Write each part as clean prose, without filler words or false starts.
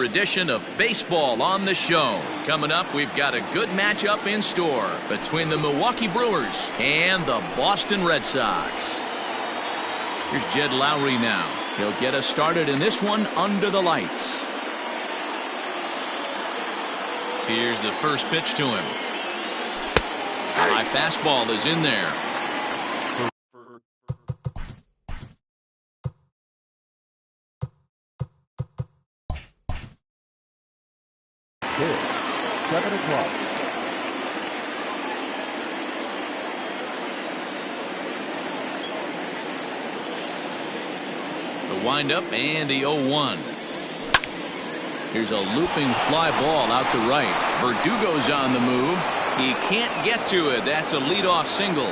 edition of Baseball on the Show. Coming up, we've got a good matchup in store between the Milwaukee Brewers and the Boston Red Sox. Here's Jed Lowry now. He'll get us started in this one under the lights. Here's the first pitch to him. A high fastball is in there. Here, 7 o'clock. The windup and the 0-1. Here's a looping fly ball out to right. Verdugo's on the move. He can't get to it. That's a leadoff single.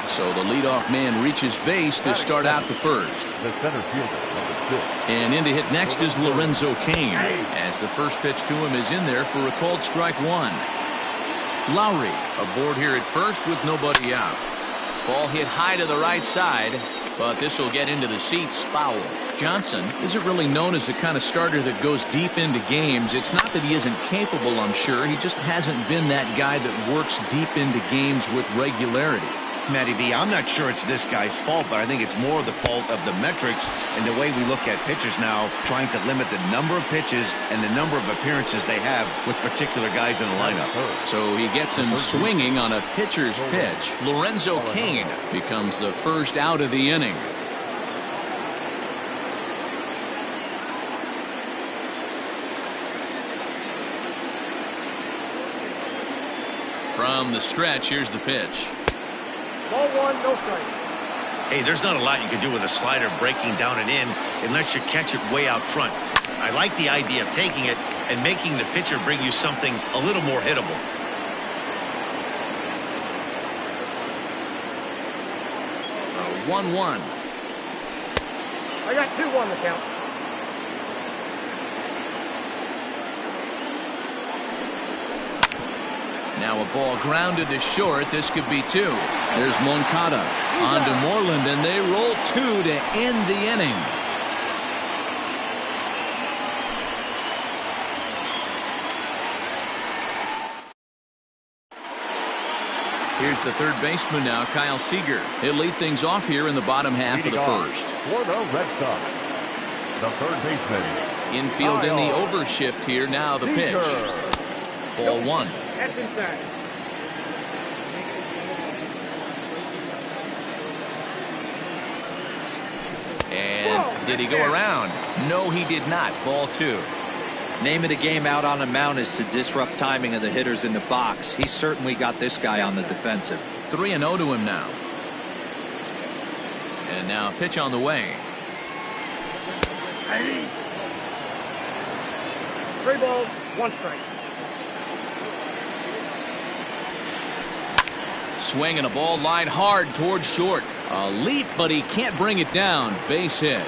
So the leadoff man reaches base to start out the first. The center fielder, number 6. And in to hit next is Lorenzo Cain, as the first pitch to him is in there for a called strike one. Lowry aboard here at first with nobody out. Ball hit high to the right side, but this will get into the seats foul. Johnson isn't really known as the kind of starter that goes deep into games. It's not that he isn't capable, I'm sure. He just hasn't been that guy that works deep into games with regularity. Matty V, I'm not sure it's this guy's fault, but I think it's more the fault of the metrics and the way we look at pitchers now, trying to limit the number of pitches and the number of appearances they have with particular guys in the lineup. So he gets him swinging on a pitcher's pitch. Lorenzo Cain becomes the first out of the inning. From the stretch, here's the pitch. Ball one, no strike. Hey, there's not a lot you can do with a slider breaking down and in unless you catch it way out front. I like the idea of taking it and making the pitcher bring you something a little more hittable. 1-1. I got 2-1 the count. Now a ball grounded to short. This could be two. There's Moncada on to Moreland, and they roll two to end the inning. Here's the third baseman now, Kyle Seager. He'll lead things off here in the bottom half of the first. For the Red Sox, the third baseman. Infield in the overshift here. Now the pitch. Ball one. That's inside. And did he go around? No, he did not. Ball two. Name of the game out on the mound is to disrupt timing of the hitters in the box. He certainly got this guy on the defensive. 3-0 to him now. And now a pitch on the way. 3 balls, 1 strike. Swing and a ball lined hard towards short. A leap, but he can't bring it down. Base hit.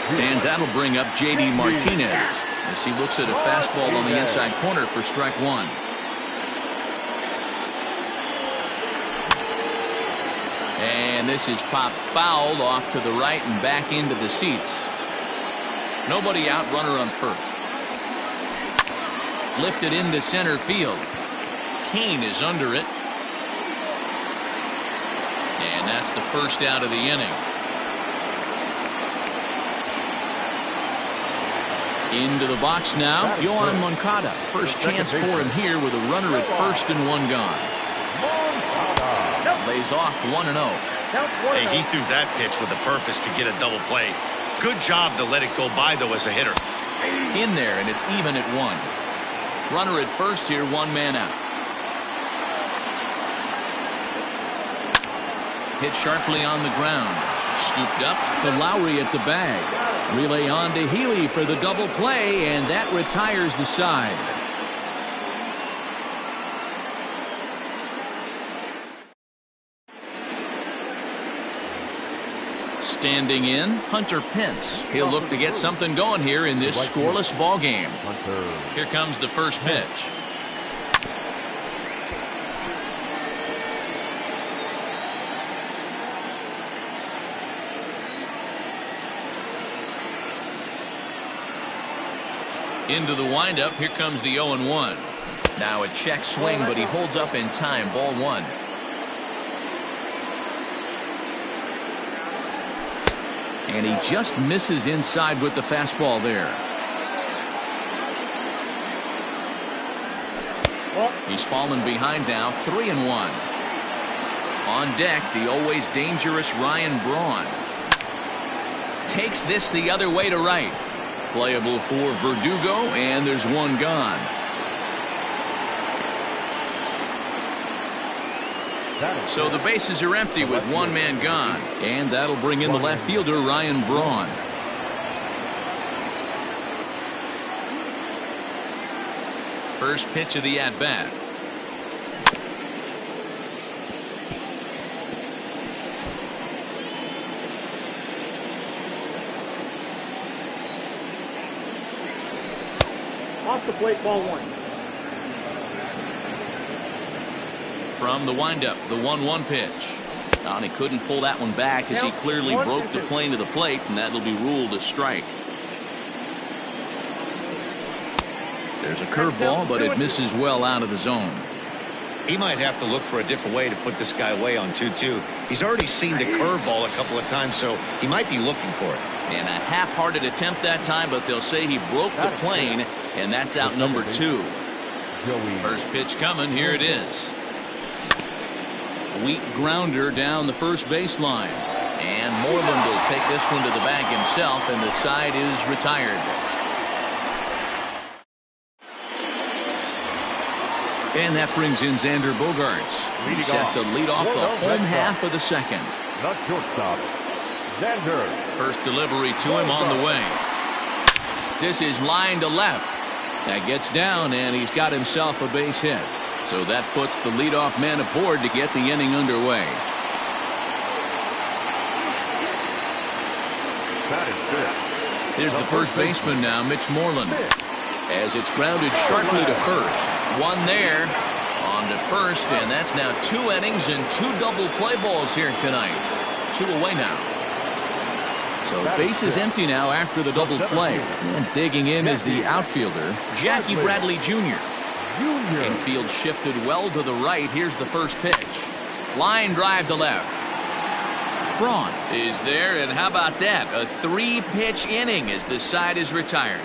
And that'll bring up J.D. Martinez as he looks at a fastball on the inside corner for strike one. And this is popped foul off to the right and back into the seats. Nobody out, runner on first. Lifted into center field. Cain is under it. And that's the first out of the inning. Into the box now, Yohan Moncada. First chance for him here with a runner at first and one gone. Lays off 1-0. Hey, he threw that pitch with a purpose to get a double play. Good job to let it go by, though, as a hitter. In there, and it's even at 1. Runner at first here, 1 man out. Hit sharply on the ground. Scooped up to Lowry at the bag. Relay on to Healy for the double play, and that retires the side. Standing in, Hunter Pence. He'll look to get something going here in this scoreless ball game. Here comes the first pitch. Into the windup. Here comes the 0-1. Now a check swing, but he holds up in time. Ball 1. And he just misses inside with the fastball there. He's fallen behind now. 3-1. On deck, the always dangerous Ryan Braun. Takes this the other way to right. Playable for Verdugo, and there's one gone. So the bases are empty with one man gone, and that'll bring in the left fielder Ryan Braun. First pitch of the at-bat. Off the plate, ball 1. From the windup, the 1-1 pitch. And he couldn't pull that one back as he clearly broke the plane to the plate, and that'll be ruled a strike. There's a curveball, but it misses well out of the zone. He might have to look for a different way to put this guy away on 2-2. He's already seen the curveball a couple of times, so he might be looking for it. And a half-hearted attempt that time, but they'll say he broke the plane, and that's out number 2. First pitch coming. Here it is. Weak grounder down the first baseline. And Moreland will take this one to the bag himself, and the side is retired. And that brings in Xander Bogaerts. He's set to lead off the home half of the second. Not shortstop, Xander. First delivery to him on the way. This is line to left. That gets down, and he's got himself a base hit. So that puts the leadoff man aboard to get the inning underway. Here's the first baseman now, Mitch Moreland. As it's grounded sharply to first. One there on to first, and that's now 2 innings and 2 double play balls here tonight. 2 away now. So base is empty now after the double play. And digging in is the outfielder, Jackie Bradley Jr. Infield shifted well to the right. Here's the first pitch. Line drive to left. Braun is there, and how about that? A 3-pitch inning as the side is retired.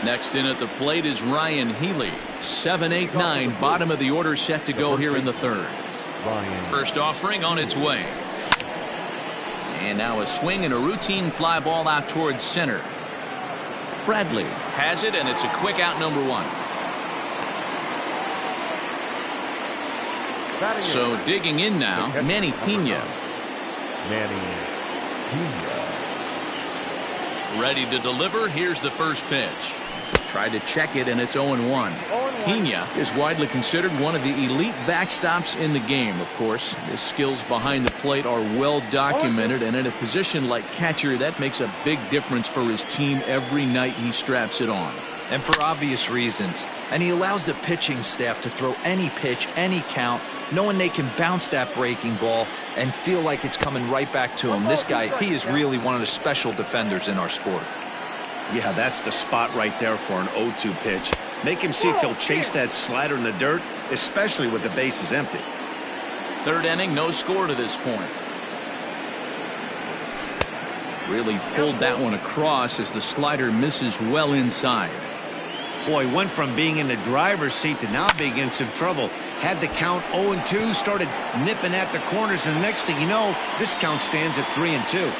Next in at the plate is Ryan Healy. 7, 8, 9, bottom of the order set to go here in the third. First offering on its way. And now a swing and a routine fly ball out towards center. Bradley has it, and it's a quick out, number 1. So digging in now, Manny Pena. Ready to deliver. Here's the first pitch. Tried to check it, and it's 0-1. Pena is widely considered one of the elite backstops in the game. Of course, his skills behind the plate are well documented, and in a position like catcher, that makes a big difference for his team every night he straps it on. And for obvious reasons. And he allows the pitching staff to throw any pitch, any count, knowing they can bounce that breaking ball and feel like it's coming right back to him. This guy, he is really one of the special defenders in our sport. Yeah, that's the spot right there for an 0-2 pitch. Make him see if he'll chase that slider in the dirt, especially with the bases empty. Third inning, no score to this point. Really pulled that one across as the slider misses well inside. Boy, went from being in the driver's seat to now being in some trouble. Had the count 0-2, started nipping at the corners, and the next thing you know, this count stands at 3-2.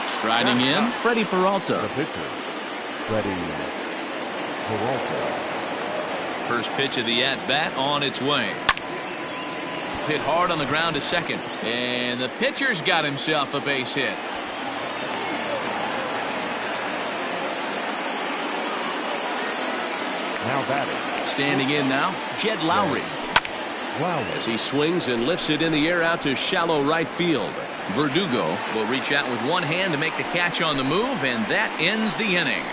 Striding in, Freddie Peralta. The pitcher, Freddie Peralta. First pitch of the at-bat on its way. Hit hard on the ground to second. And the pitcher's got himself a base hit. Now batting. Standing in now, Jed Lowry. As he swings and lifts it in the air out to shallow right field. Verdugo will reach out with one hand to make the catch on the move, and that ends the inning.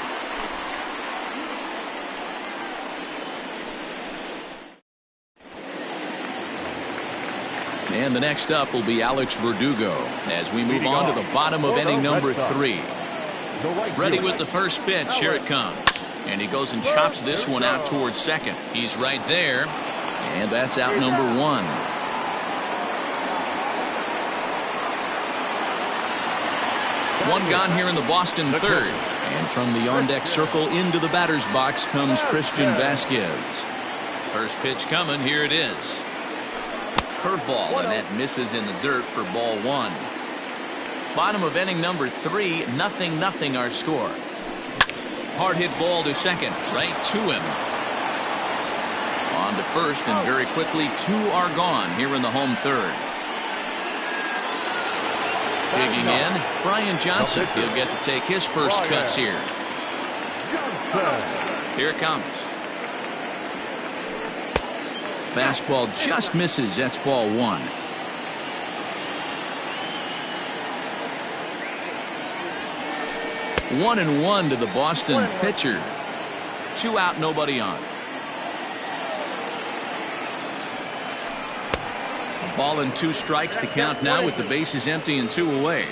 And the next up will be Alex Verdugo as we move on to the bottom of inning number 3. Ready with the first pitch. Here it comes. And he goes and chops this one out towards second. He's right there. And that's out number 1. One gone here in the Boston third. And from the on-deck circle into the batter's box comes Christian Vasquez. First pitch coming. Here it is. Curveball, and that misses in the dirt for ball 1. Bottom of inning number 3, 0-0 our score. Hard hit ball to second, right to him. On to first, and very quickly 2 are gone here in the home third. Digging in, Brian Johnson. He'll get to take his first cuts here. Here it comes. Fastball just misses. That's ball 1. One and one to the Boston pitcher. 2 out, nobody on. A ball and 2 strikes. The count now with the bases empty and 2 away.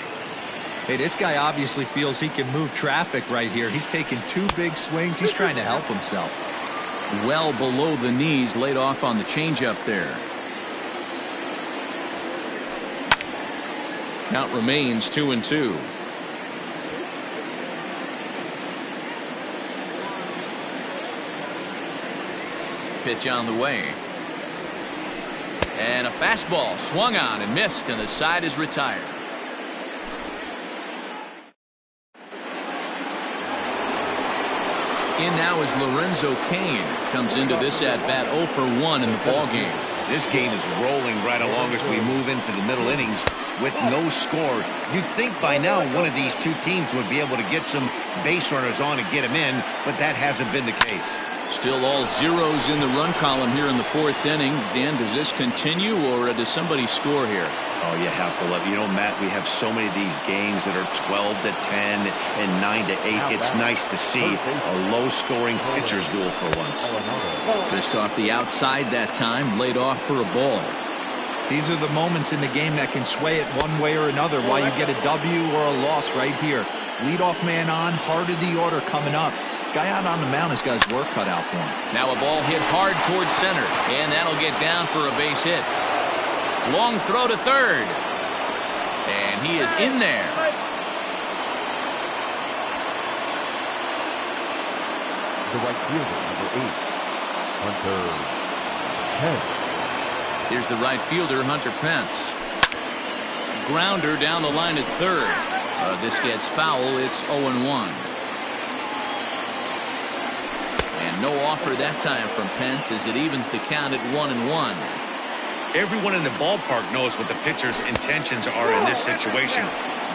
Hey, this guy obviously feels he can move traffic right here. He's taking 2 big swings. He's trying to help himself. Well below the knees, laid off on the changeup there. Count remains 2-2. Pitch on the way. And a fastball swung on and missed, and the side is retired. In now is Lorenzo Cain. Comes into this at bat 0 for 1 in the ball game. This game is rolling right along as we move into the middle innings with no score. You'd think by now one of these 2 teams would be able to get some base runners on and get them in, but that hasn't been the case. Still all zeros in the run column here in the 4th inning. Dan, does this continue, or does somebody score here? Oh, you have to love it. You know, Matt, we have so many of these games that are 12-10 and 9-8. It's nice to see a low-scoring pitcher's duel for once. Just off the outside that time, laid off for a ball. These are the moments in the game that can sway it one way or another, why you get a W or a loss right here. Leadoff man on, heart of the order coming up. Guy out on the mound has got his work cut out for him. Now a ball hit hard towards center, and that'll get down for a base hit. Long throw to third, and he is in there. The right fielder, number 8, Hunter Pence. Here's the right fielder, Hunter Pence. Grounder down the line at third. This gets foul. It's 0-1. And no offer that time from Pence as it evens the count at 1-1. Everyone in the ballpark knows what the pitcher's intentions are in this situation.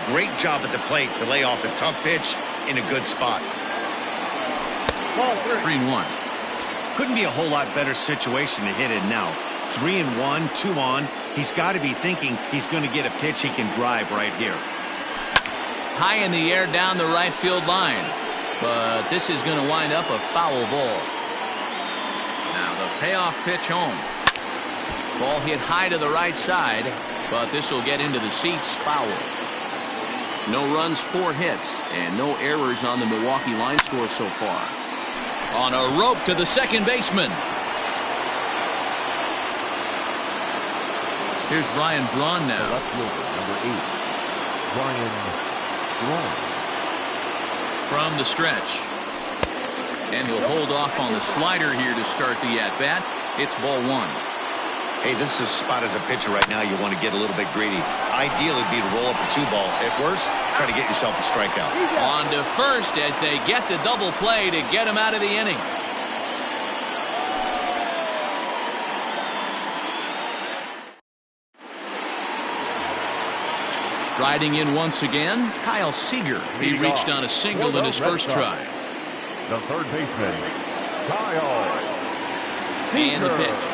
Great job at the plate to lay off a tough pitch in a good spot. 3-1. Couldn't be a whole lot better situation to hit in now. 3-1, 2 on. He's got to be thinking he's going to get a pitch he can drive right here. High in the air down the right field line. But this is going to wind up a foul ball. Now the payoff pitch home. Ball hit high to the right side, but this will get into the seats. Foul. No runs, 4 hits, and no errors on the Milwaukee line score so far. On a rope to the second baseman. Here's Ryan Braun now. Left fielder, number 8, Ryan Braun. From the stretch. And he'll hold off on the slider here to start the at-bat. It's ball 1. Hey, this is a spot as a pitcher right now. You want to get a little bit greedy. Ideally, it'd be to roll up a 2-ball. At worst, try to get yourself a strikeout. On to first as they get the double play to get him out of the inning. Striding in once again, Kyle Seager. He reached on a single in his first try. The third baseman, Kyle And the Seager. pitch.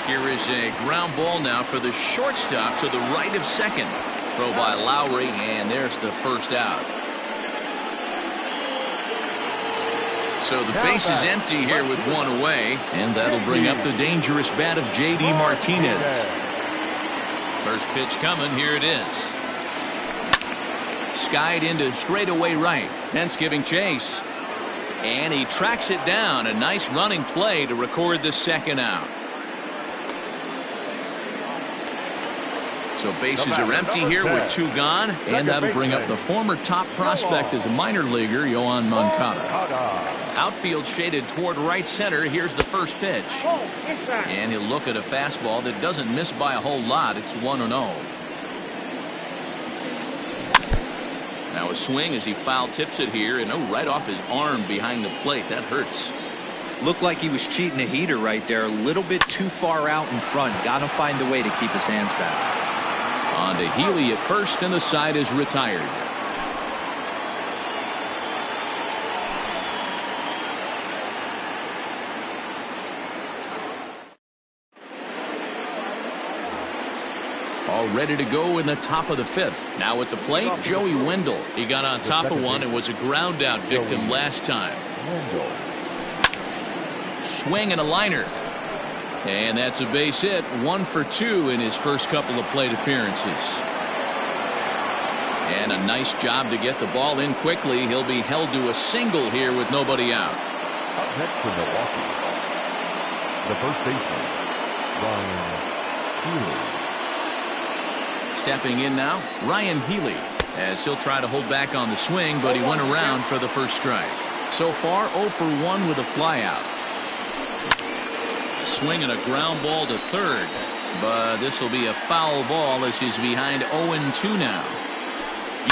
Here is a ground ball now for the shortstop to the right of second. Throw by Lowry, and there's the first out. So the base is empty here with one away, and that'll bring up the dangerous bat of J.D. Martinez. First pitch coming. Here it is. Skied into straightaway right. Pence giving chase. And he tracks it down. A nice running play to record the second out. So bases are empty here with two gone, and that'll bring up the former top prospect as a minor leaguer, Yohan Moncada. Outfield shaded toward right center. Here's the first pitch. And he'll look at a fastball that doesn't miss by a whole lot. It's 1-0. Now a swing as he foul tips it here, and right off his arm behind the plate. That hurts. Looked like he was cheating a heater right there. A little bit too far out in front. Got to find a way to keep his hands back. On to Healy at first, and the side is retired. All ready to go in the top of the fifth. Now at the plate, Joey Wendell. He got on top of one and was a ground out victim last time. Swing and a liner. And that's a base hit. 1 for 2 in his first couple of plate appearances. And a nice job to get the ball in quickly. He'll be held to a single here with nobody out. Up next for Milwaukee, the first baseman, Ryan Healy. Stepping in now, Ryan Healy, as he'll try to hold back on the swing, but he went around for the first strike. So far, 0 for 1 with a flyout. Swing and a ground ball to third, but this will be a foul ball as he's behind 0-2 now.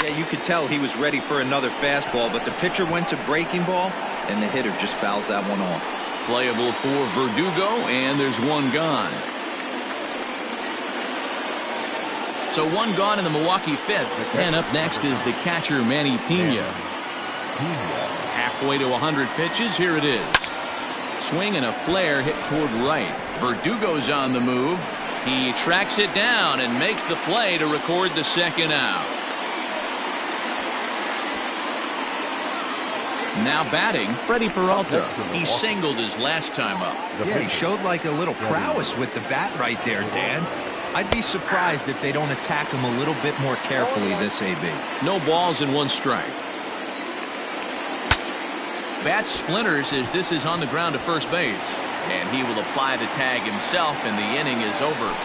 Yeah, you could tell he was ready for another fastball, but the pitcher went to breaking ball, and the hitter just fouls that one off. Playable for Verdugo, and there's one gone. So one gone in the Milwaukee fifth, and up next is the catcher Manny Pena. Halfway to 100 pitches, here it is. Swing and a flare hit toward right. Verdugo's on the move. He tracks it down and makes the play to record the second out. Now batting, Freddie Peralta. He singled his last time up. Yeah, he showed like a little prowess with the bat right there, Dan. I'd be surprised if they don't attack him a little bit more carefully this AB. No balls and one strike. Bat splinters as this is on the ground to first base. And he will apply the tag himself, and the inning is over.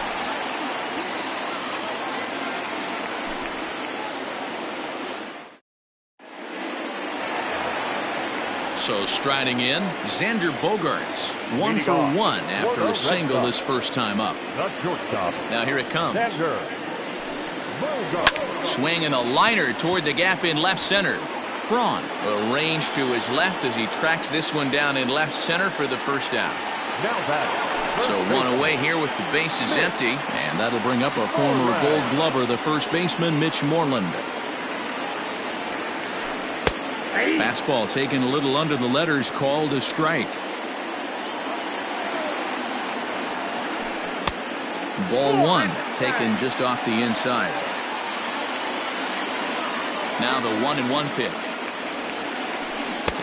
So striding in, Xander Bogaerts. 1 for 1 after a single his first time up. Now here it comes. Swing and a liner toward the gap in left center. Braun arranged to his left as he tracks this one down in left center for the first out. So one away here with the bases empty, and that'll bring up a former Gold Glover, the first baseman, Mitch Moreland. Fastball taken a little under the letters, called a strike. Ball one, taken just off the inside. Now the 1-1 pitch.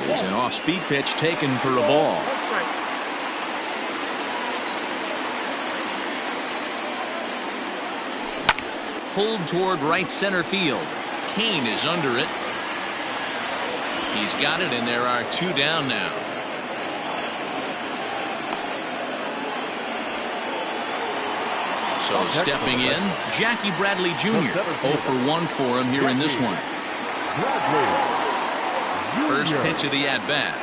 Is an off-speed pitch taken for a ball. Pulled toward right center field. Kane is under it. He's got it, and there are two down now. So stepping in, Jackie Bradley Jr. 0 for 1 for him here in this one. First pitch of the at-bat.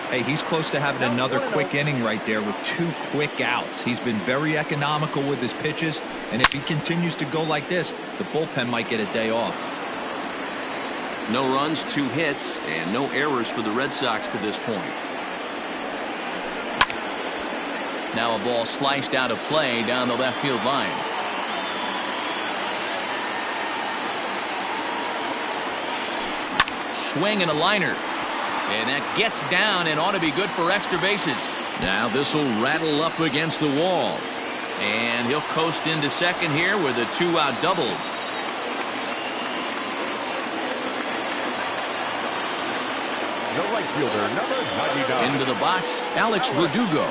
Hey, he's close to having another quick inning right there with 2 quick outs. He's been very economical with his pitches, and if he continues to go like this, the bullpen might get a day off. No runs, 2 hits, and no errors for the Red Sox to this point. Now a ball sliced out of play down the left field line. Swing and a liner. And that gets down and ought to be good for extra bases. Now this will rattle up against the wall. And he'll coast into second here with a 2-out double. The right fielder, number 99. Into the box, Alex Verdugo.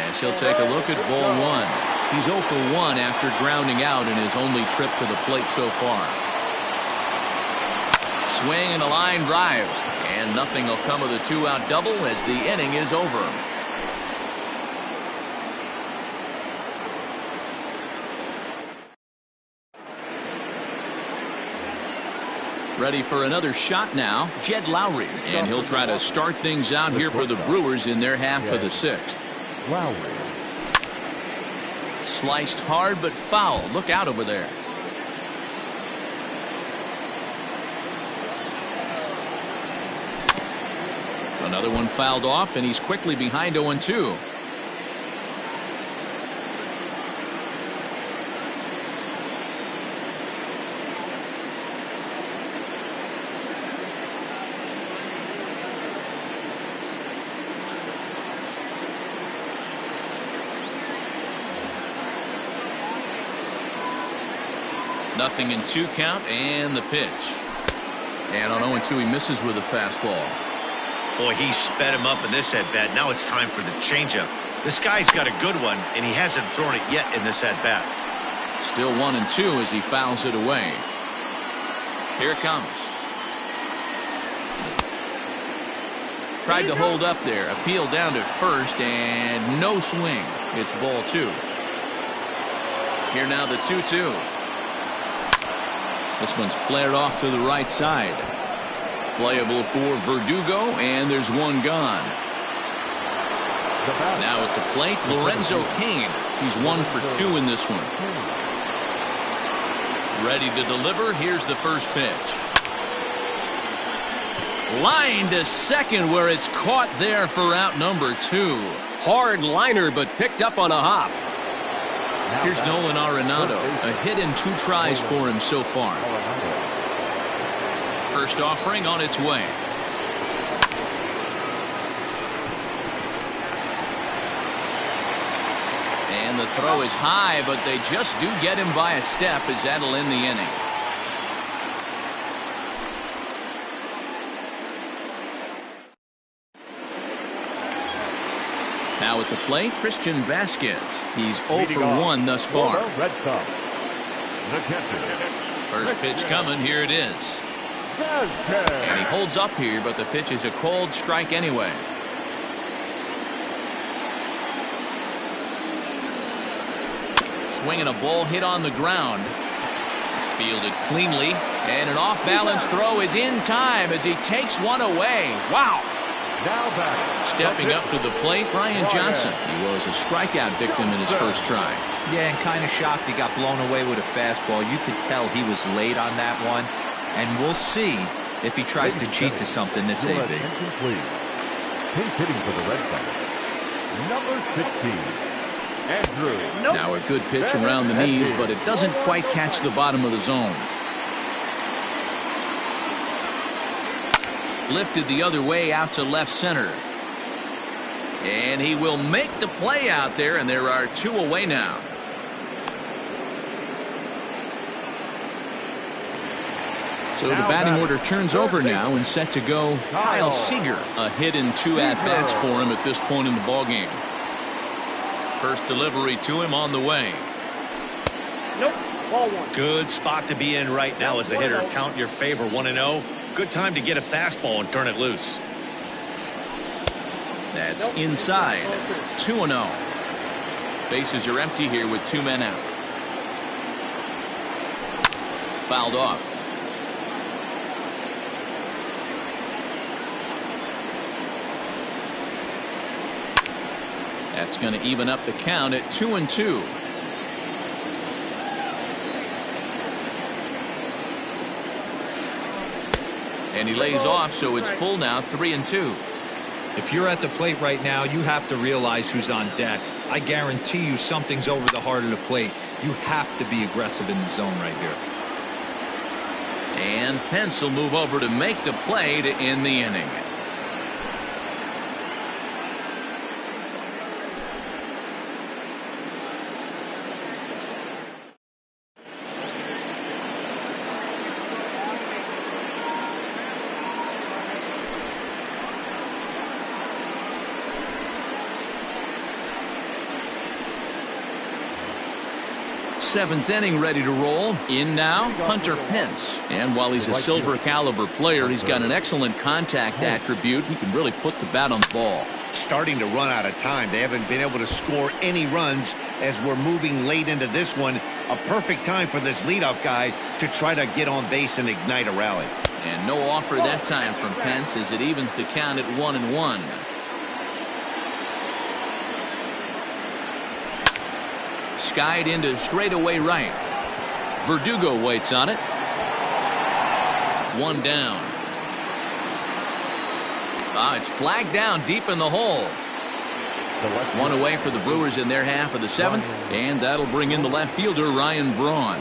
As he'll take a look at ball one. He's 0 for 1 after grounding out in his only trip to the plate so far. Swing and a line drive. And nothing will come of the 2-out double as the inning is over. Ready for another shot now, Jed Lowry. And he'll try to start things out here for the Brewers in their half of the 6th. Lowry. Sliced hard but foul. Look out over there. Another one fouled off, and he's quickly behind 0-2. Nothing in 2 count, and the pitch. And on 0-2, he misses with a fastball. Boy, he sped him up in this at-bat. Now it's time for the changeup. This guy's got a good one, and he hasn't thrown it yet in this at-bat. Still 1-2 as he fouls it away. Here it comes. Tried to hold up there. Appeal down to first, and no swing. It's ball 2. Here now the 2-2. This one's flared off to the right side. Playable for Verdugo, and there's one gone. Now at the plate, Lorenzo Cain. He's 1 for 2 in this one. Ready to deliver. Here's the first pitch. Line to second, where it's caught there for out number 2. Hard liner, but picked up on a hop. Here's Nolan Arenado. A hit in 2 tries for him so far. First offering on its way. And the throw is high, but they just do get him by a step as that'll end the inning. Now at the plate, Christian Vasquez. He's 0 for 1 thus far. First pitch coming. Here it is. And he holds up here, but the pitch is a called strike anyway. Swinging a ball hit on the ground. Fielded cleanly, and an off-balance throw is in time as he takes one away. Wow! Stepping up to the plate, Brian Johnson. He was a strikeout victim in his first try. Yeah, and kind of shocked he got blown away with a fastball. You could tell he was late on that one. And we'll see if he tries to cheat to something this AB. Hitting for the Red Sox, number 16, Andrew. Now a good pitch around the knees, but it doesn't quite catch the bottom of the zone. Lifted the other way out to left center. And he will make the play out there, and there are 2 away now. So the batting order turns over now and set to go Kyle Seager. A hit in 2 at-bats for him at this point in the ballgame. First delivery to him on the way. Nope. Ball 1. Good spot to be in right now as a hitter. Count your favor, 1-0. Good time to get a fastball and turn it loose. That's inside. 2-0. Bases are empty here with 2 men out. Fouled off. That's going to even up the count at 2-2. And he lays off, so it's full now, 3-2. If you're at the plate right now, you have to realize who's on deck. I guarantee you something's over the heart of the plate. You have to be aggressive in the zone right here. And Pence will move over to make the play to end the inning. seventh inning ready to roll. In now, Hunter Pence. And while he's a silver caliber player, he's got an excellent contact attribute. He can really put the bat on the ball. Starting to run out of time. They haven't been able to score any runs as we're moving late into this one. A perfect time for this leadoff guy to try to get on base and ignite a rally. And no offer that time from Pence as it evens the count at 1-1. Skied into straightaway right. Verdugo waits on it. One down. It's flagged down deep in the hole. One away for the Brewers in their half of the seventh, and that'll bring in the left fielder Ryan Braun.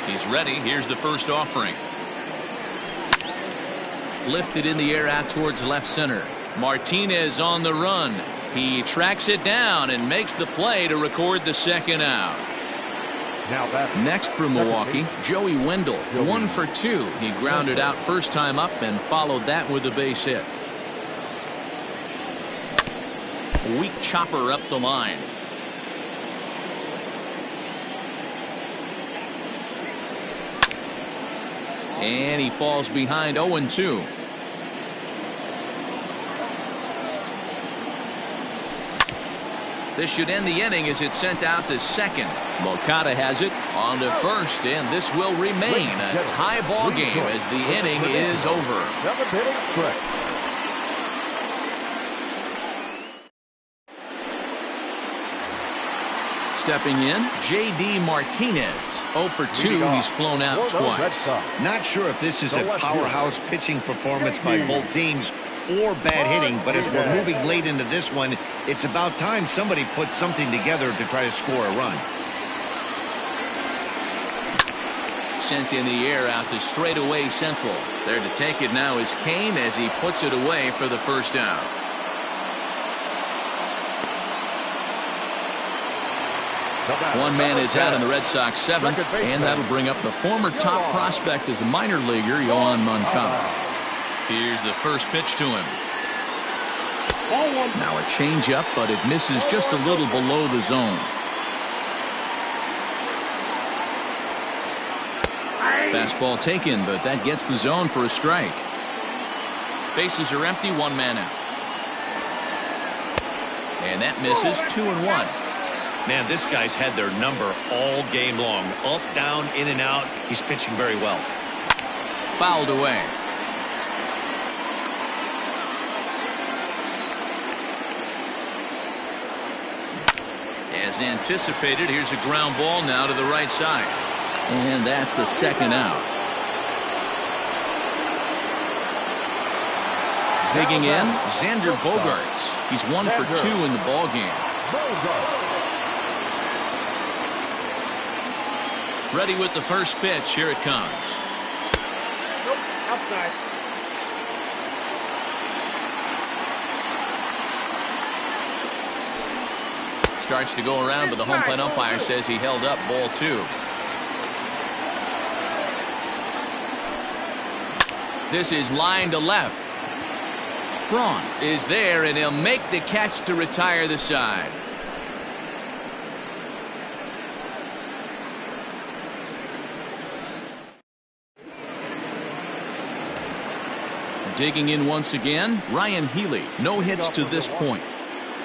He's ready. Here's the first offering. Lifted in the air out towards left center. Martinez on the run. He tracks it down and makes the play to record the second out. Next for Milwaukee, Joey Wendell, 1 for 2. He grounded out first time up and followed that with a base hit. Weak chopper up the line. And he falls behind 0-2. This should end the inning as it's sent out to second. Moncada has it on to first, and this will remain a tie ball game as the inning is over. Stepping in, J.D. Martinez. 0 for 2. He's flown out twice. Not sure if this is a powerhouse pitching performance by both teams or bad hitting, but as we're moving late into this one, it's about time somebody puts something together to try to score a run. Sent in the air out to straightaway central. There to take it now is Kane as he puts it away for the first out. One man is out in the Red Sox seventh, and that'll bring up the former top prospect as a minor leaguer, Yoán Moncada. Here's the first pitch to him. Now a changeup, but it misses just a little below the zone. Fastball taken, but that gets the zone for a strike. Bases are empty, one man out. And that misses 2-1. Man, this guy's had their number all game long. Up, down, in and out. He's pitching very well. Fouled away. As anticipated, here's a ground ball now to the right side. And that's the second out. Digging in, Xander Bogaerts. He's 1 for 2 in the ballgame. Ready with the first pitch. Here it comes. Nope, outside. Starts to go around, but the home plate umpire says he held up ball 2. This is line to left. Braun is there, and he'll make the catch to retire the side. Digging in once again, Ryan Healy. No hits to this point.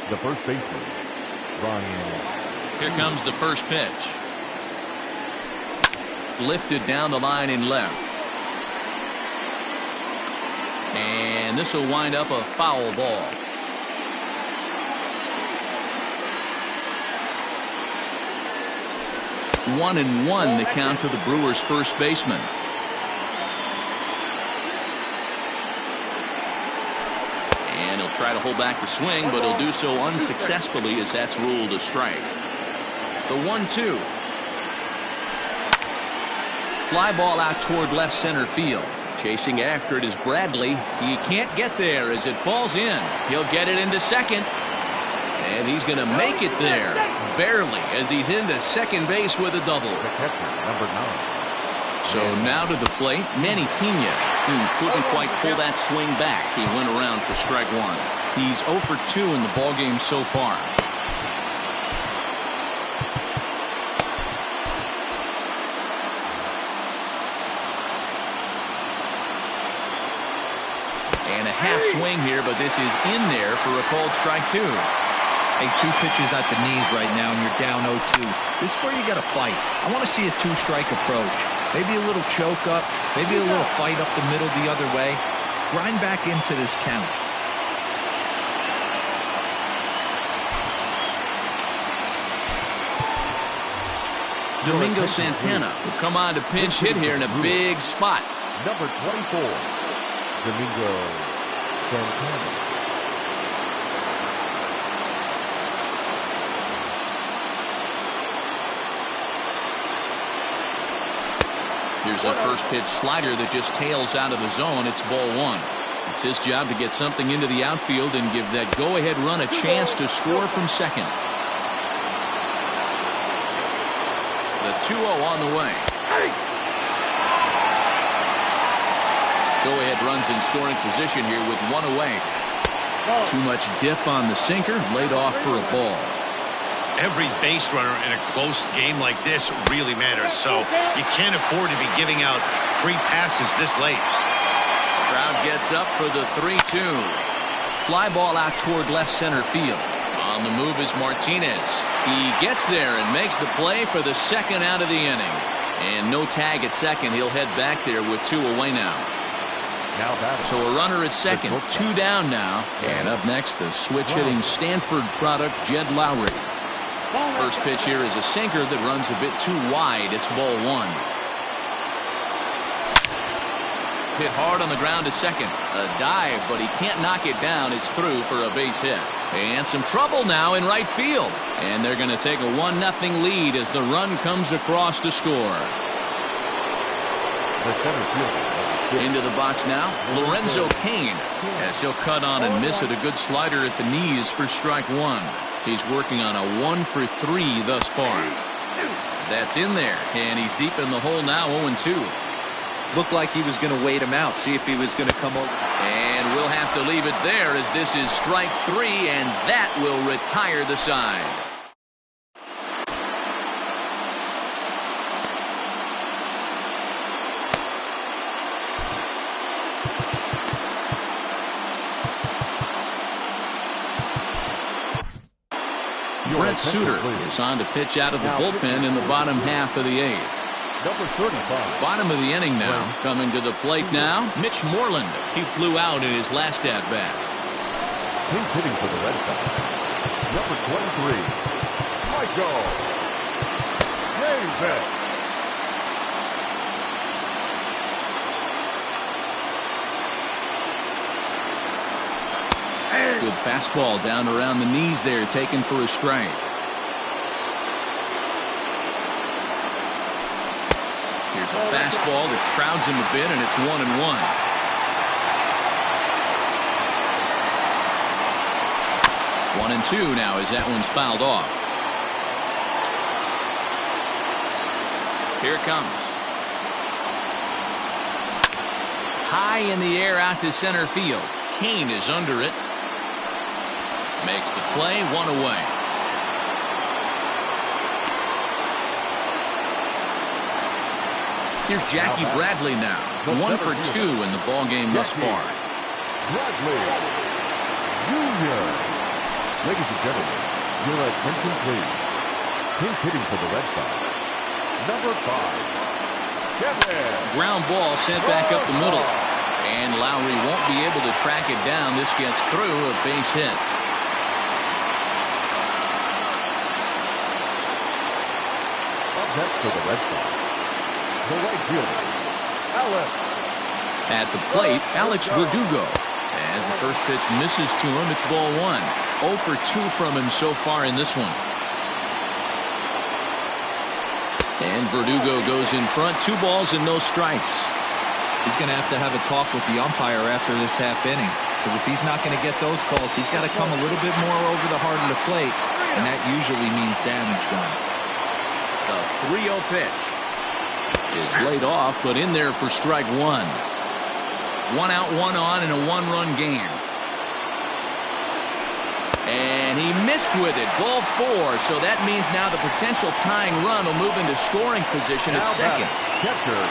The first baseman, Ryan. Here comes the first pitch. Lifted down the line in left. And this will wind up a foul ball. One and one, the count to the Brewers' first baseman. And he'll try to hold back the swing, but he'll do so unsuccessfully as that's ruled a strike. The 1-2. Fly ball out toward left center field. Chasing after it is Bradley. He can't get there as it falls in. He'll get it into second. And he's going to make it there. Barely, as he's into second base with a double. The catcher, number 9. So now to the plate, Manny Pena, who couldn't quite pull that swing back. He went around for strike 1. He's 0 for 2 in the ballgame so far. And a half swing here, but this is in there for a called strike 2. Hey, 2 pitches at the knees right now, and you're down 0-2. This is where you got to fight. I want to see a 2-strike approach. Maybe a little choke up, maybe a little fight up the middle the other way. Grind back into this count. Domingo Santana will come on to pinch hit here in a big spot. Number 24, Domingo Santana. Here's a first pitch slider that just tails out of the zone. It's ball 1. It's his job to get something into the outfield and give that go-ahead run a chance to score from second. The 2-0 on the way. Go-ahead runs in scoring position here with 1 away. Too much dip on the sinker, laid off for a ball. Every base runner in a close game like this really matters, so you can't afford to be giving out free passes this late. Crowd gets up for the 3-2. Fly ball out toward left center field. On the move is Martinez. He gets there and makes the play for the second out of the inning. And no tag at second. He'll head back there with 2 away now. So a runner at second, 2 down now. And up next, the switch-hitting Stanford product, Jed Lowry. First pitch here is a sinker that runs a bit too wide. It's ball 1. Hit hard on the ground to second. A dive, but he can't knock it down. It's through for a base hit. And some trouble now in right field. And they're going to take a 1-0 lead as the run comes across to score. Into the box now, Lorenzo Cain, as he'll cut on and miss it. A good slider at the knees for strike 1. He's working on a 1 for 3 thus far. That's in there, and he's deep in the hole now, 0-2. Looked like he was going to wait him out, see if he was going to come over. And we'll have to leave it there as this is strike 3, and that will retire the side. Brent Suter is on to pitch out of the bullpen in the bottom half of the 8th. Number 35. Bottom of the inning now. Coming to the plate now, Mitch Moreland. He flew out in his last at-bat. He's hitting for the Red Sox. Number 23, Michael Davis. Good fastball down around the knees there, taken for a strike. Here's a fastball that crowds him a bit, and it's 1-1. One and 2 now as that one's fouled off. Here it comes. High in the air out to center field. Cain is under it. Makes the play, 1 away. Here's Jackie Bradley now. 1 for 2 in the ball game thus far. Bradley Jr. Ladies and gentlemen, your attention please. He's hitting for the Red Sox. Number 5, Kevin. Ground ball sent back up the middle. And Lowry won't be able to track it down. This gets through, a base hit. Up for the Red Sox, the right fielder, Alex. At the plate, Alex Verdugo. As the first pitch misses to him, it's ball 1. 0 for 2 from him so far in this one. And Verdugo goes in front. 2 balls and no strikes. He's going to have a talk with the umpire after this half inning. Because if he's not going to get those calls, he's got to come a little bit more over the heart of the plate. And that usually means damage done. The 3-0 pitch is laid off, but in there for strike 1. 1 out, 1 on in a 1-run game. And he missed with it. Ball 4. So that means now the potential tying run will move into scoring position at second. Catcher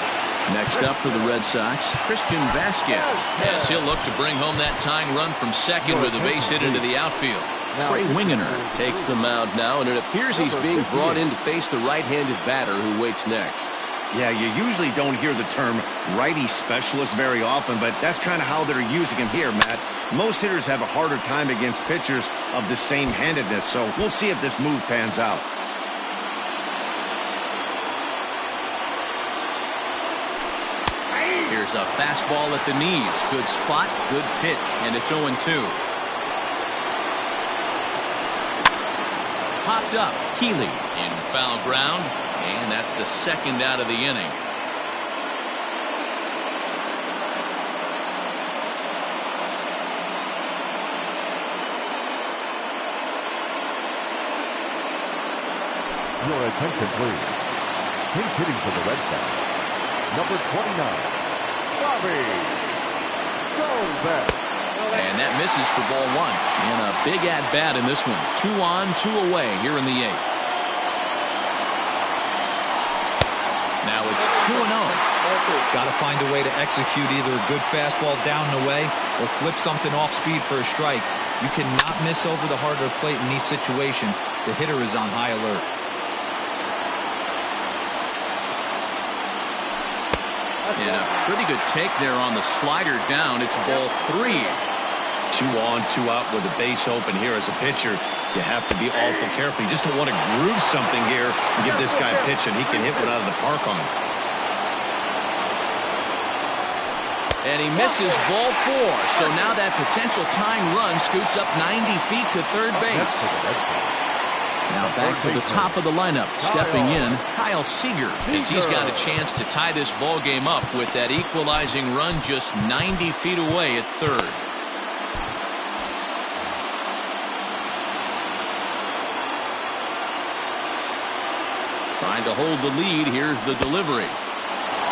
Next up for the Red Sox, Christian Vasquez. Yes, he'll look to bring home that tying run from second with a base hit into the outfield. Trey Wingener takes the mound now, and it appears he's being brought in to face the right-handed batter who waits next. Yeah, you usually don't hear the term righty specialist very often, but that's kind of how they're using him here, Matt. Most hitters have a harder time against pitchers of the same handedness, so we'll see if this move pans out. Here's a fastball at the knees. Good spot, good pitch, and it's 0-2. Popped up. Keeley in foul ground, and that's the second out of the inning. Your attention, please. Pinch hitting for the Red Sox, number 29, Bobby Goldberg. And that misses for ball one. And a big at-bat in this one. 2 on, 2 away here in the 8th. Now it's 2-0. Got to find a way to execute either a good fastball down and away or flip something off speed for a strike. You cannot miss over the heart of the plate in these situations. The hitter is on high alert. And a pretty good take there on the slider down. It's ball 3. 2 on, 2 out with the base open here as a pitcher. You have to be awful careful. You just don't want to groove something here and give this guy a pitch, and he can hit one out of the park on him. And he misses ball 4. So now that potential tying run scoots up 90 feet to third base. Now back to the top of the lineup. Stepping in, Kyle Seager, as he's got a chance to tie this ball game up with that equalizing run just 90 feet away at third. Trying to hold the lead. Here's the delivery.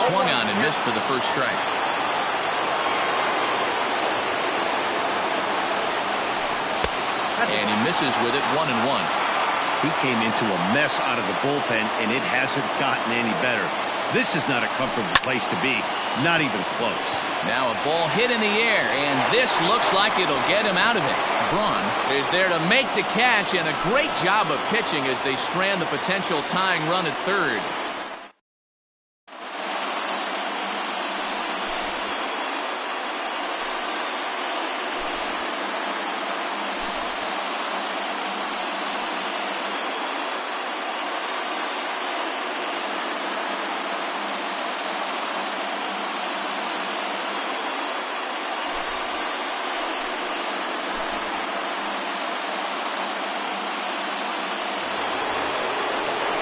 Swung on and missed for the first strike. And he misses with it 1-1. He came into a mess out of the bullpen, and it hasn't gotten any better. This is not a comfortable place to be. Not even close. Now a ball hit in the air, and this looks like it'll get him out of it. Braun is there to make the catch, and a great job of pitching as they strand the potential tying run at third.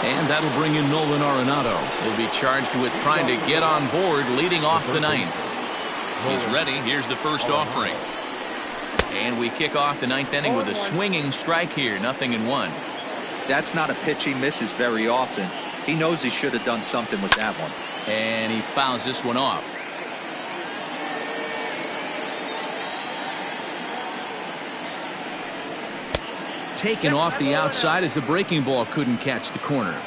And that'll bring in Nolan Arenado. He'll be charged with trying to get on board leading off the 9th. He's ready. Here's the first offering. And we kick off the 9th inning with a swinging strike here. 0-1. That's not a pitch he misses very often. He knows he should have done something with that one. And he fouls this one off. Taken off the outside as the breaking ball couldn't catch the corner.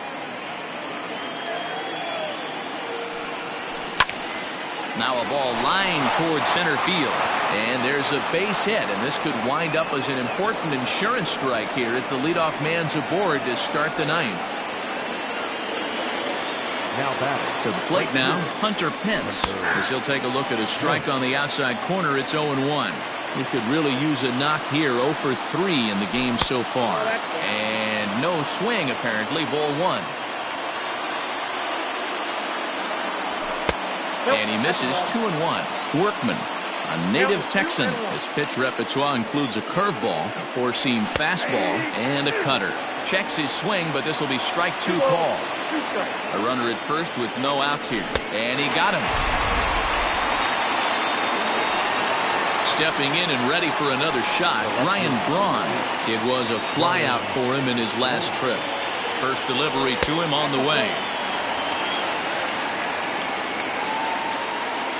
Now a ball lined towards center field. And there's a base hit, and this could wind up as an important insurance strike here as the leadoff man's aboard to start the 9th. Now batting to the plate now, Hunter Pence. As he'll take a look at a strike on the outside corner, it's 0-1. He could really use a knock here. 0 for 3 in the game so far. And no swing, apparently. Ball 1. And he misses 2-1. Workman, a native Texan. His pitch repertoire includes a curveball, a four-seam fastball, and a cutter. Checks his swing, but this will be strike 2 call. A runner at first with no outs here. And he got him. Stepping in and ready for another shot, Ryan Braun. It was a flyout for him in his last trip. First delivery to him on the way.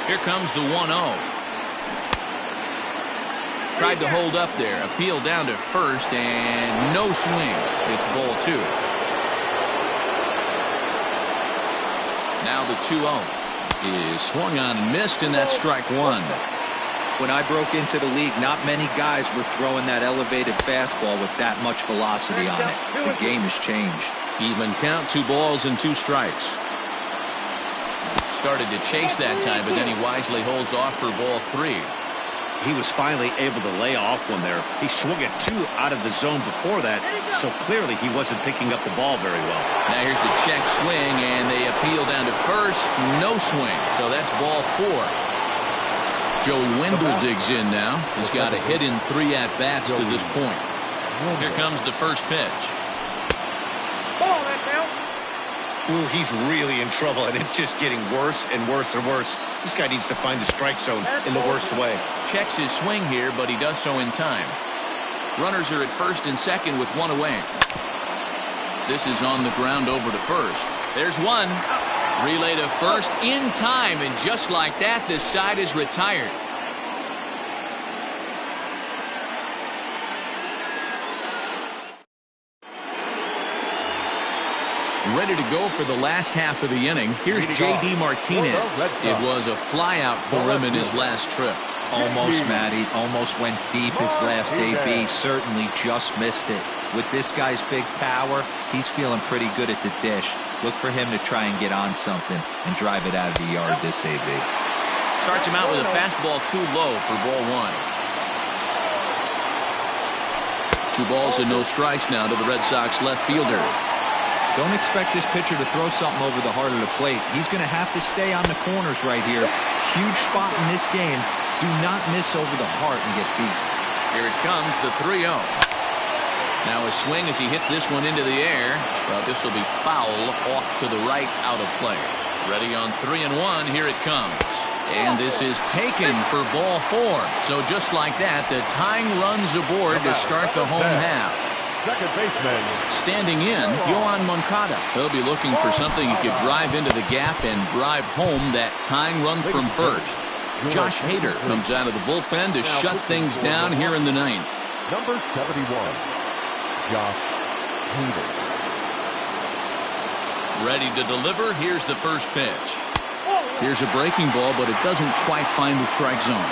Here comes the 1-0. Tried to hold up there. Appeal down to first, and no swing. It's ball 2. Now the 2-0. is swung on and missed, and that's strike one. When I broke into the league, not many guys were throwing that elevated fastball with that much velocity on it. The game has changed. Even count, 2 balls and 2 strikes. Started to chase that time, but then he wisely holds off for ball 3. He was finally able to lay off one there. He swung at 2 out of the zone before that, so clearly he wasn't picking up the ball very well. Now here's the check swing, and they appeal down to first. No swing, so that's ball 4. Joey Wendell digs in now. He's got a hit in 3 at-bats to this point. Here comes the first pitch. Ooh, he's really in trouble, and it's just getting worse and worse and worse. This guy needs to find the strike zone in the worst way. Checks his swing here, but he does so in time. Runners are at first and second with 1 away. This is on the ground over to first. There's one. Relay to first in time, and just like that, the side is retired. Ready to go for the last half of the inning. Here's J.D. Martinez. It was a flyout for him in his last trip. Almost, Matty. Almost went deep his last AB. Certainly just missed it. With this guy's big power, he's feeling pretty good at the dish. Look for him to try and get on something and drive it out of the yard this AB. Starts him out with a fastball too low for ball 1. 2 balls and no strikes now to the Red Sox left fielder. Don't expect this pitcher to throw something over the heart of the plate. He's going to have to stay on the corners right here. Huge spot in this game. Do not miss over the heart and get beat. Here it comes, the 3-0. Now a swing as he hits this one into the air. Well, this will be foul off to the right, out of play. Ready on 3-1. Here it comes. And this is taken for ball 4. So just like that, the tying runs aboard to start the home half. Second baseman. Standing in, Yohan Moncada. He'll be looking for something he could drive into the gap and drive home that tying run from first. Josh Hader comes out of the bullpen to shut things down here in the 9th. Number 71, Josh Hader. Ready to deliver. Here's the first pitch. Here's a breaking ball, but it doesn't quite find the strike zone.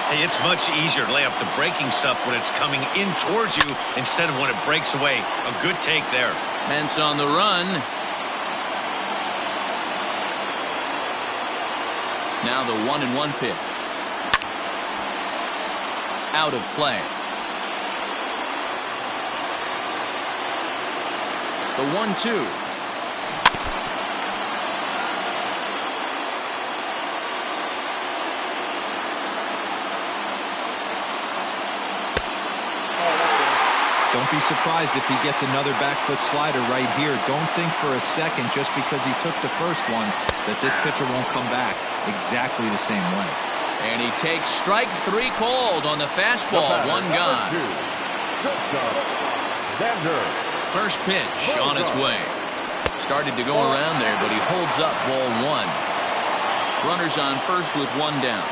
Hey, it's much easier to lay up the breaking stuff when it's coming in towards you instead of when it breaks away. A good take there. Pence on the run. Now the 1-1 pitch. Out of play. The 1-2. Don't be surprised if he gets another back foot slider right here. Don't think for a second, just because he took the first one, that this pitcher won't come back exactly the same way. And he takes strike 3 called on the fastball. 1 gone. First pitch on its way. Started to go around there, but he holds up ball 1. Runners on first with 1 down.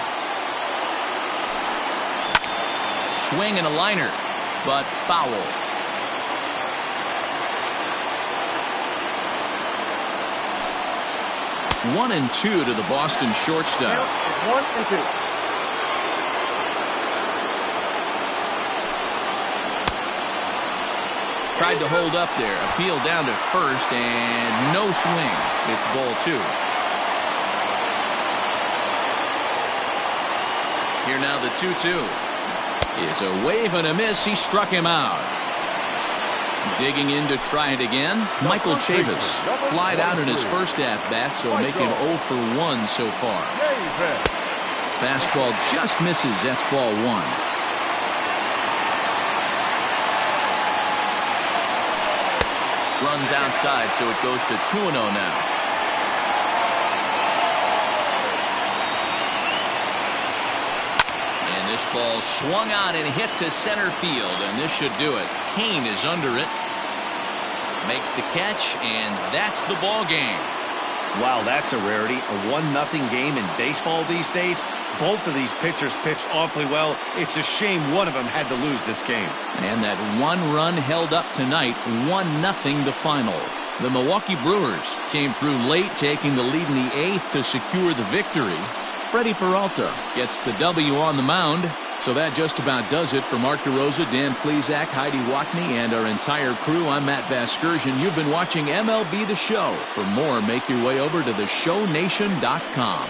Swing and a liner, but foul. 1-2 to the Boston shortstop. 1-2. Tried to hold up there. Appeal down to first, and no swing. It's ball 2. Here now the 2-2. Is a wave and a miss. He struck him out. Digging in to try it again. Michael Chavis flied out in his first at-bat, so making 0 for 1 so far. Fastball just misses. That's ball 1. Runs outside, so it goes to 2-0 now. This ball swung on and hit to center field, and this should do it. Kane is under it. Makes the catch, and that's the ball game. Wow, that's a rarity. A 1-0 game in baseball these days. Both of these pitchers pitched awfully well. It's a shame one of them had to lose this game. And that 1 run held up tonight. 1-0 the final. The Milwaukee Brewers came through late, taking the lead in the 8th to secure the victory. Freddie Peralta gets the W on the mound. So that just about does it for Mark DeRosa, Dan Plesac, Heidi Watney, and our entire crew. I'm Matt Vasgersian. You've been watching MLB The Show. For more, make your way over to theshownation.com.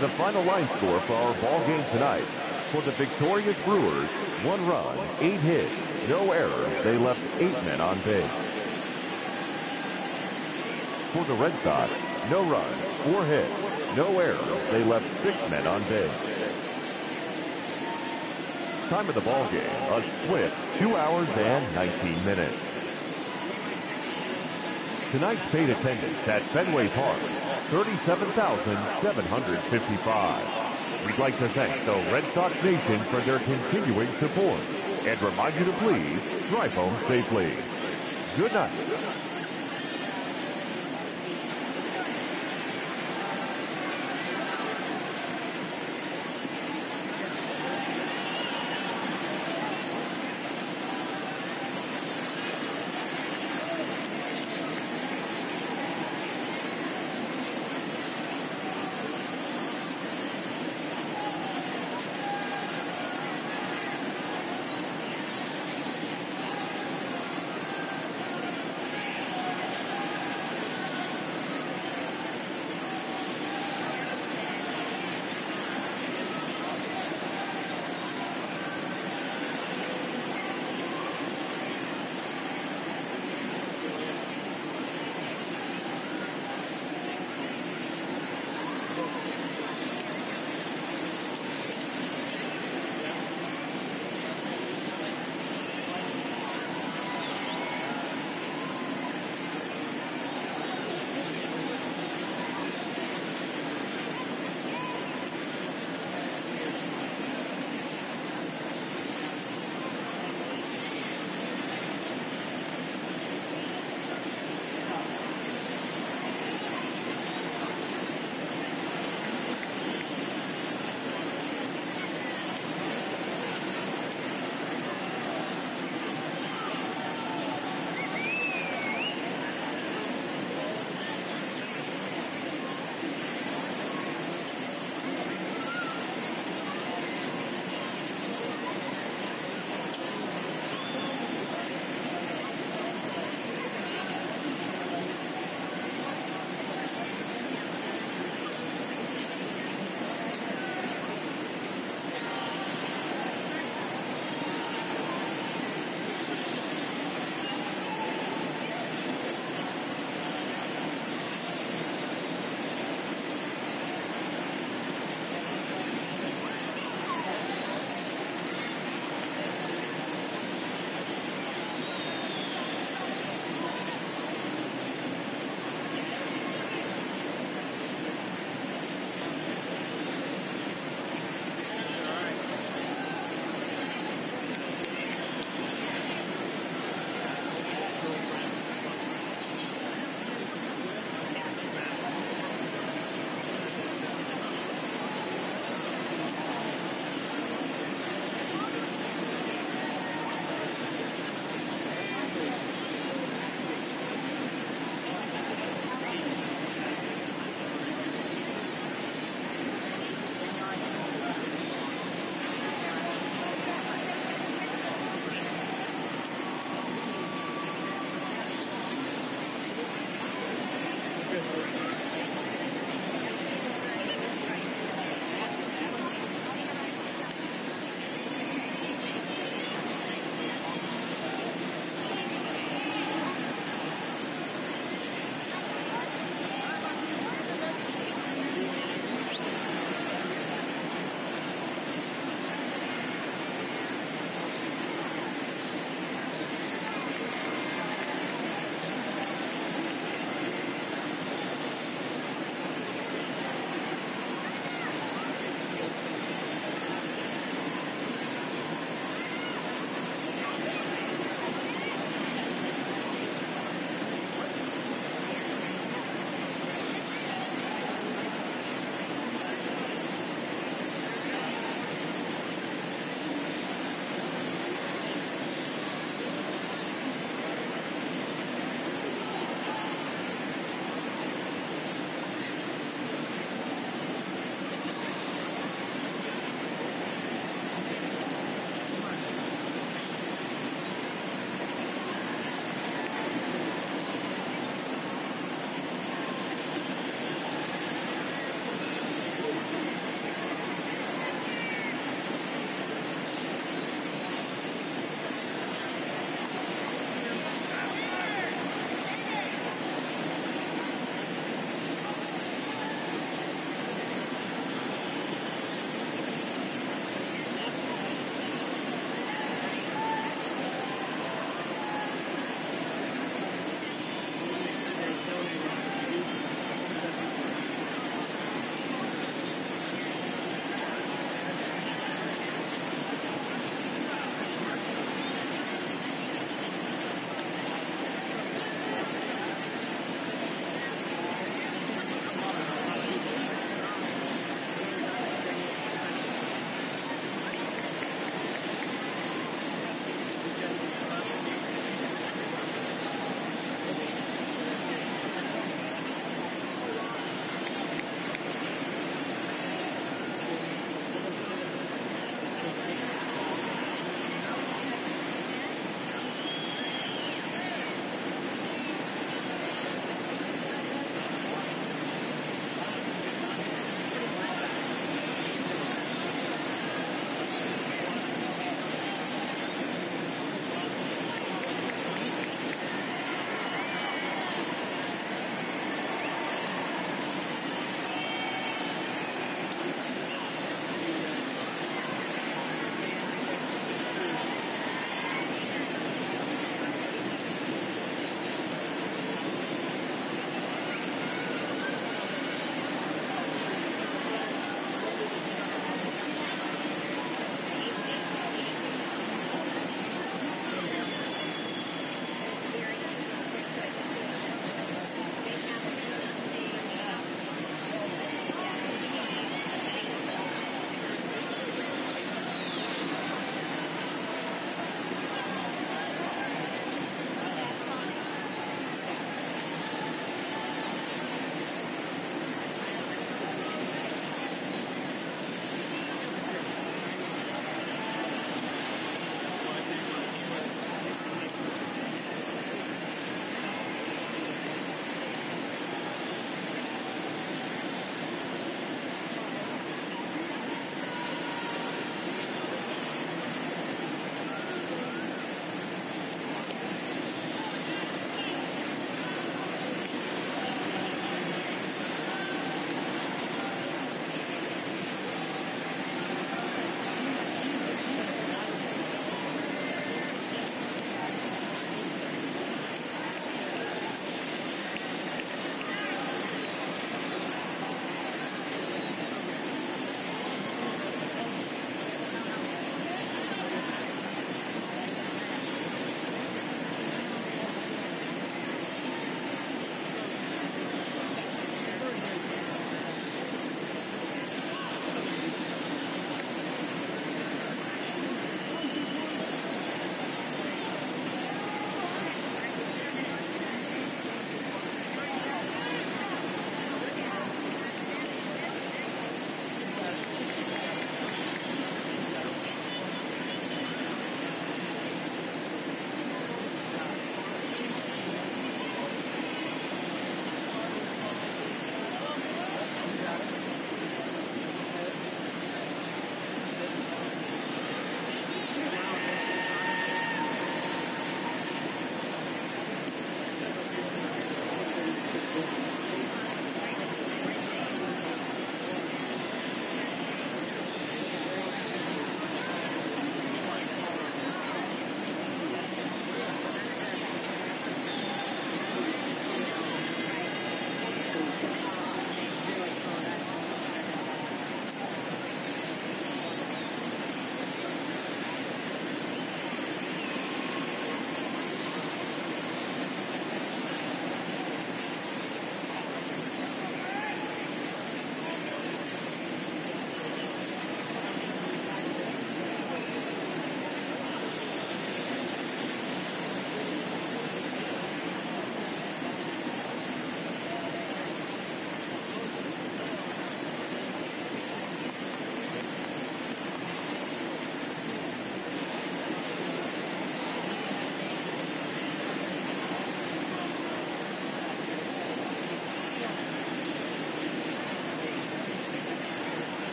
The final line score for our ball game tonight. For the victorious Brewers, 1 run, 8 hits, no errors. They left 8 men on base. For the Red Sox, no run, 4 hits, no errors. They left 6 men on base. Time of the ball game, a swift 2 hours and 19 minutes. Tonight's paid attendance at Fenway Park, 37,755. We'd like to thank the Red Sox Nation for their continuing support and remind you to please drive home safely. Good night.